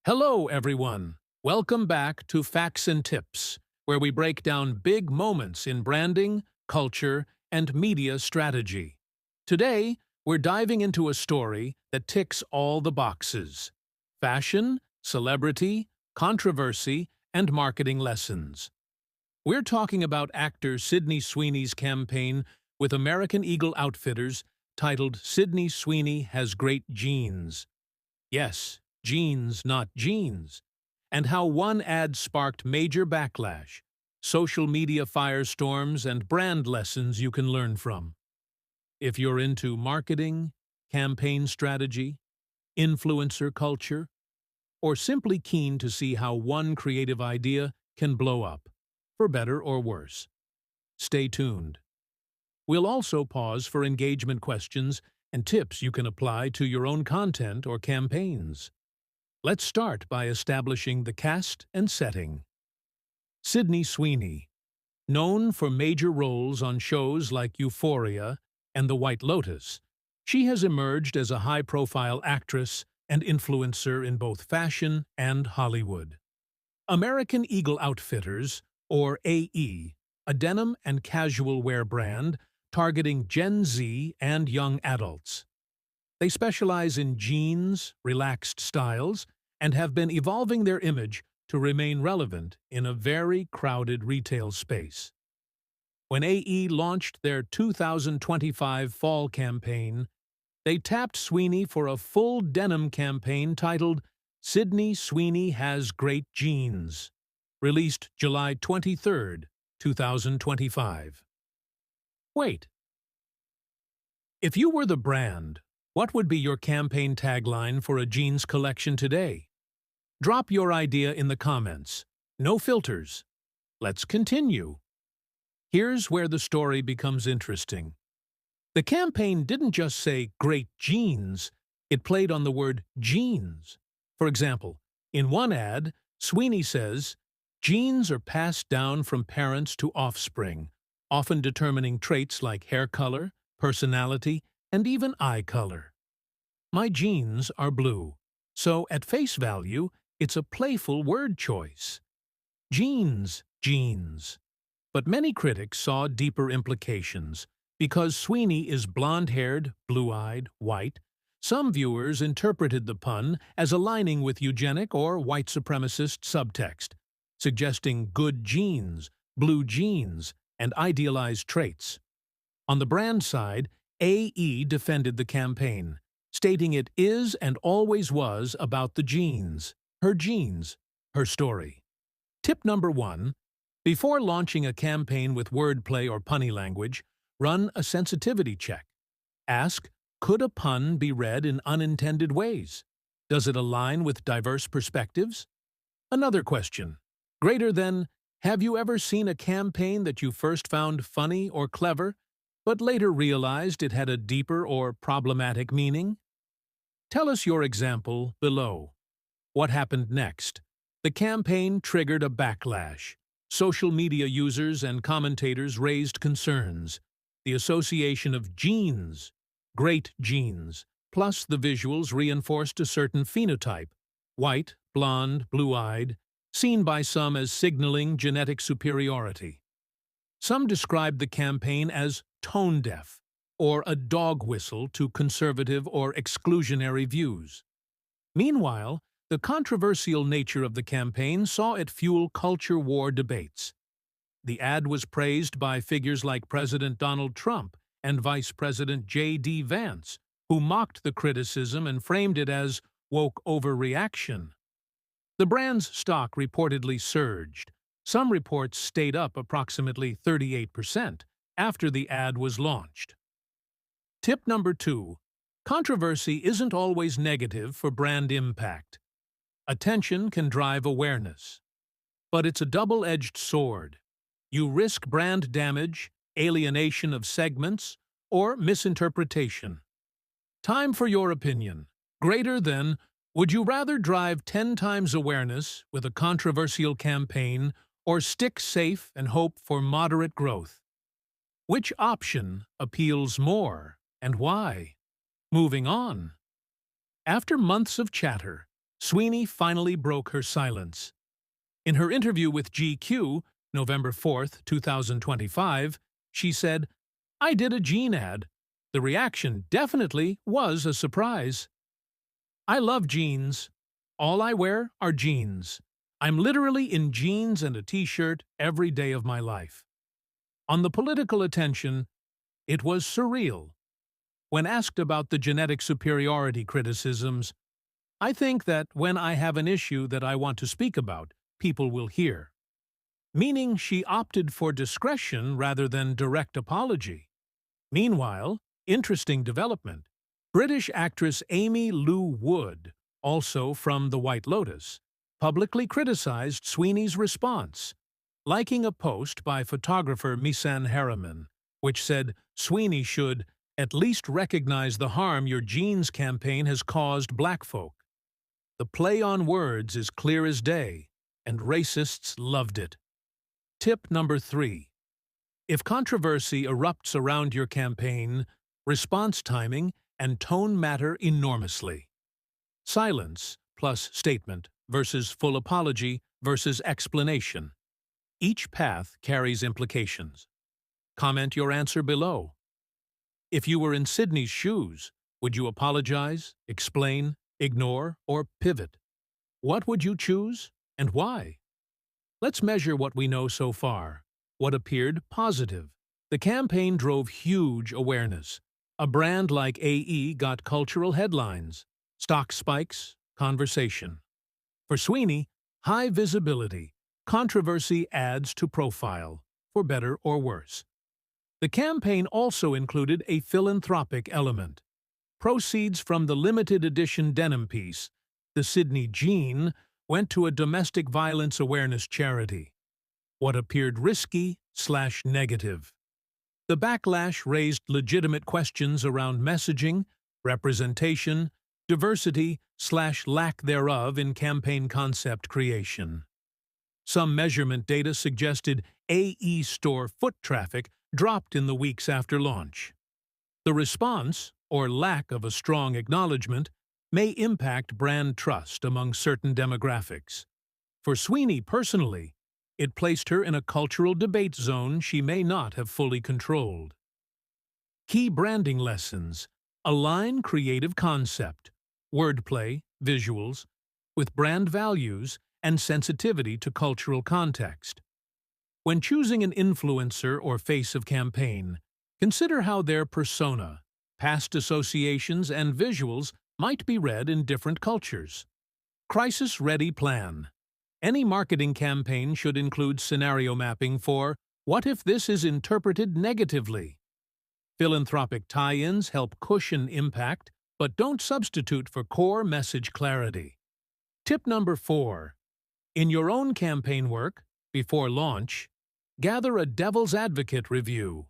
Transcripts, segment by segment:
Hello, everyone. Welcome back to Facts and Tips, where we break down big moments in branding, culture, and media strategy. Today, we're diving into a story that ticks all the boxes: fashion, celebrity, controversy, and marketing lessons. We're talking about actor Sydney Sweeney's campaign with American Eagle Outfitters titled "Sydney Sweeney Has Great Jeans." Yes, jeans, not jeans. And how one ad sparked major backlash, social media firestorms, and brand lessons you can learn from. If you're into marketing, campaign strategy, influencer culture, or simply keen to see how one creative idea can blow up, for better or worse, stay tuned. We'll also pause for engagement questions and tips you can apply to your own content or campaigns. Let's start by establishing the cast and setting. Sydney Sweeney, known for major roles on shows like Euphoria and The White Lotus, she has emerged as a high-profile actress and influencer in both fashion and Hollywood. American Eagle Outfitters, or AE, a denim and casual wear brand targeting Gen Z and young adults. They specialize in jeans, relaxed styles, and have been evolving their image to remain relevant in a very crowded retail space. When AE launched their 2025 fall campaign, they tapped Sweeney for a full denim campaign titled "Sydney Sweeney Has Great Jeans," released July 23, 2025. Wait. If you were the brand, what would be your campaign tagline for a jeans collection today? Drop your idea in the comments. No filters. Let's continue. Here's where the story becomes interesting. The campaign didn't just say "great jeans," it played on the word jeans. For example, in one ad, Sweeney says, "Genes are passed down from parents to offspring, often determining traits like hair color, personality, and even eye color. My genes are blue." So, at face value, it's a playful word choice. Jeans. But many critics saw deeper implications. Because Sweeney is blonde-haired, blue-eyed, white, some viewers interpreted the pun as aligning with eugenic or white supremacist subtext, suggesting good genes, blue jeans, and idealized traits. On the brand side, AE defended the campaign, stating it is and always was about the jeans, her story. Tip number 1. Before launching a campaign with wordplay or punny language, run a sensitivity check. Ask, could a pun be read in unintended ways? Does it align with diverse perspectives? Another question, greater than, have you ever seen a campaign that you first found funny or clever, but later realized it had a deeper or problematic meaning? Tell us your example below. What happened next? The campaign triggered a backlash. Social media users and commentators raised concerns. The association of genes, great genes, plus the visuals reinforced a certain phenotype, white, blonde, blue-eyed, seen by some as signaling genetic superiority. Some described the campaign as tone-deaf, or a dog whistle to conservative or exclusionary views. Meanwhile, the controversial nature of the campaign saw it fuel culture war debates. The ad was praised by figures like President Donald Trump and Vice President J.D. Vance, who mocked the criticism and framed it as woke overreaction. The brand's stock reportedly surged. Some reports stayed up approximately 38% after the ad was launched. Tip number 2. Controversy isn't always negative for brand impact. Attention can drive awareness. But it's a double-edged sword. You risk brand damage, alienation of segments, or misinterpretation. Time for your opinion. Greater than, would you rather drive 10 times awareness with a controversial campaign or stick safe and hope for moderate growth? Which option appeals more, and why? Moving on. After months of chatter, Sweeney finally broke her silence. In her interview with GQ, November 4th, 2025, she said, "I did a jean ad. The reaction definitely was a surprise. I love jeans. All I wear are jeans. I'm literally in jeans and a t-shirt every day of my life." On the political attention, it was surreal. When asked about the genetic superiority criticisms, "I think that when I have an issue that I want to speak about, people will hear." Meaning she opted for discretion rather than direct apology. Meanwhile, interesting development. British actress Aimee Lou Wood, also from The White Lotus, publicly criticized Sweeney's response, liking a post by photographer Misan Harriman, which said Sweeney should "at least recognize the harm your jeans campaign has caused black folk." The play on words is clear as day, and racists loved it. Tip number 3. If controversy erupts around your campaign, response timing and tone matter enormously. Silence plus statement versus full apology versus explanation. Each path carries implications. Comment your answer below. If you were in Sydney's shoes, would you apologize, explain, ignore, or pivot? What would you choose, and why? Let's measure what we know so far. What appeared positive? The campaign drove huge awareness. A brand like AE got cultural headlines, stock spikes, conversation. For Sweeney, high visibility, controversy adds to profile, for better or worse. The campaign also included a philanthropic element. Proceeds from the limited edition denim piece, the Sydney Jean, went to a domestic violence awareness charity. What appeared risky/negative? The backlash raised legitimate questions around messaging, representation, diversity/lack thereof in campaign concept creation. Some measurement data suggested AE store foot traffic dropped in the weeks after launch. The response, or lack of a strong acknowledgement, may impact brand trust among certain demographics. For Sweeney personally, it placed her in a cultural debate zone she may not have fully controlled. Key branding lessons: align creative concept, wordplay, visuals, with brand values and sensitivity to cultural context. When choosing an influencer or face of campaign, consider how their persona, past associations, and visuals might be read in different cultures. Crisis-ready plan. Any marketing campaign should include scenario mapping for "what if this is interpreted negatively?" Philanthropic tie-ins help cushion impact, but don't substitute for core message clarity. Tip number 4. In your own campaign work, before launch, gather a devil's advocate review.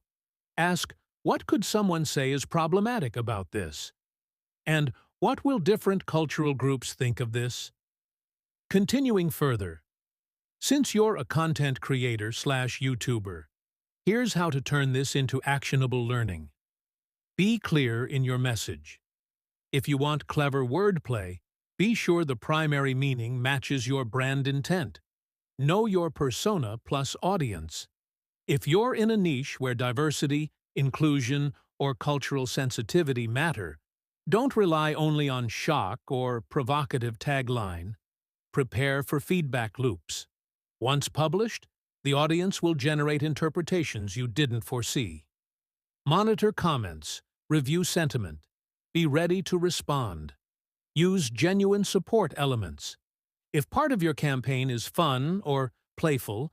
Ask, what could someone say is problematic about this? And what will different cultural groups think of this? Continuing further, since you're a content creator/YouTuber, here's how to turn this into actionable learning. Be clear in your message. If you want clever wordplay, be sure the primary meaning matches your brand intent. Know your persona plus audience. If you're in a niche where diversity, inclusion, or cultural sensitivity matter, don't rely only on shock or provocative tagline. Prepare for feedback loops. Once published, the audience will generate interpretations you didn't foresee. Monitor comments, review sentiment. Be ready to respond. Use genuine support elements. If part of your campaign is fun or playful,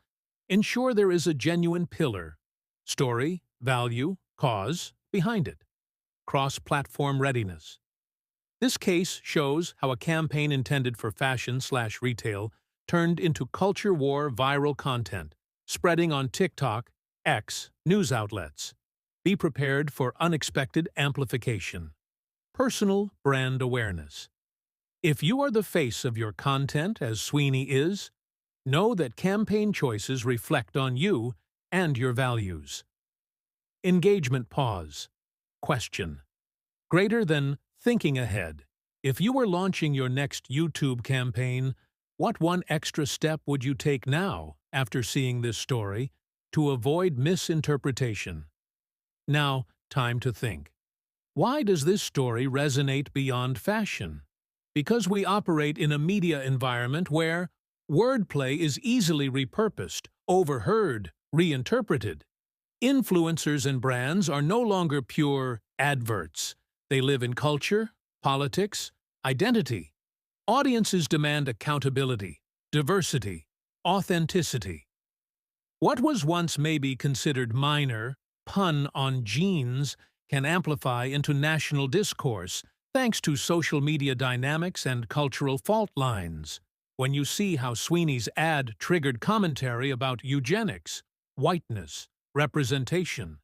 ensure there is a genuine pillar, story, value, cause, behind it. Cross-platform readiness. This case shows how a campaign intended for fashion/retail turned into culture war viral content, spreading on TikTok, X, news outlets. Be prepared for unexpected amplification. Personal brand awareness. If you are the face of your content, as Sweeney is, know that campaign choices reflect on you and your values. Engagement pause. Question. Greater than thinking ahead. If you were launching your next YouTube campaign, what one extra step would you take now, after seeing this story, to avoid misinterpretation? Now, time to think. Why does this story resonate beyond fashion? Because we operate in a media environment where wordplay is easily repurposed, overheard, reinterpreted. Influencers and brands are no longer pure adverts. They live in culture, politics, identity. Audiences demand accountability, diversity, authenticity. What was once maybe considered minor, pun on jeans, can amplify into national discourse thanks to social media dynamics and cultural fault lines. When you see how Sweeney's ad triggered commentary about eugenics, whiteness, representation,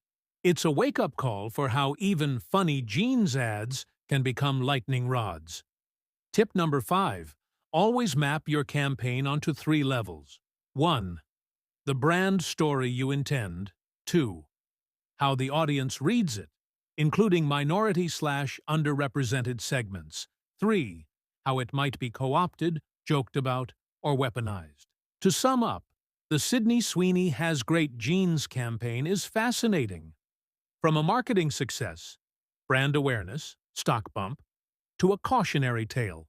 it's a wake-up call for how even funny jeans ads can become lightning rods. Tip number 5. Always map your campaign onto 3 levels. 1. The brand story you intend. 2. How the audience reads it, including minority/underrepresented segments. 3. How it might be co-opted, joked about, or weaponized. To sum up, the Sweeney Has Great Jeans campaign is fascinating. From a marketing success, brand awareness, stock bump, to a cautionary tale,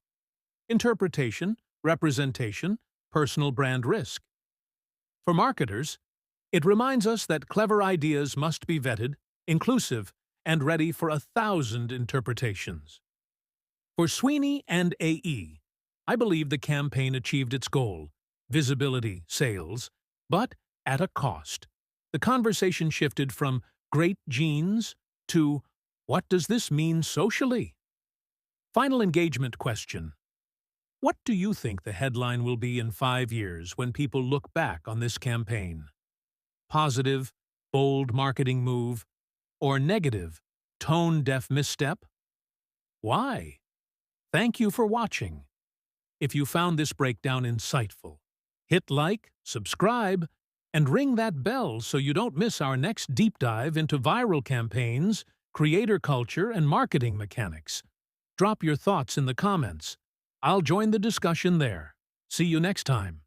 interpretation, representation, personal brand risk. For marketers, it reminds us that clever ideas must be vetted, inclusive, and ready for 1,000 interpretations. For Sweeney and AE, I believe the campaign achieved its goal, visibility, sales, but at a cost. The conversation shifted from great jeans to what does this mean socially? Final engagement question. What do you think the headline will be in 5 years when people look back on this campaign? Positive, bold marketing move, or negative, tone-deaf misstep? Why? Thank you for watching. If you found this breakdown insightful, hit like, subscribe, and ring that bell so you don't miss our next deep dive into viral campaigns, creator culture, and marketing mechanics. Drop your thoughts in the comments. I'll join the discussion there. See you next time.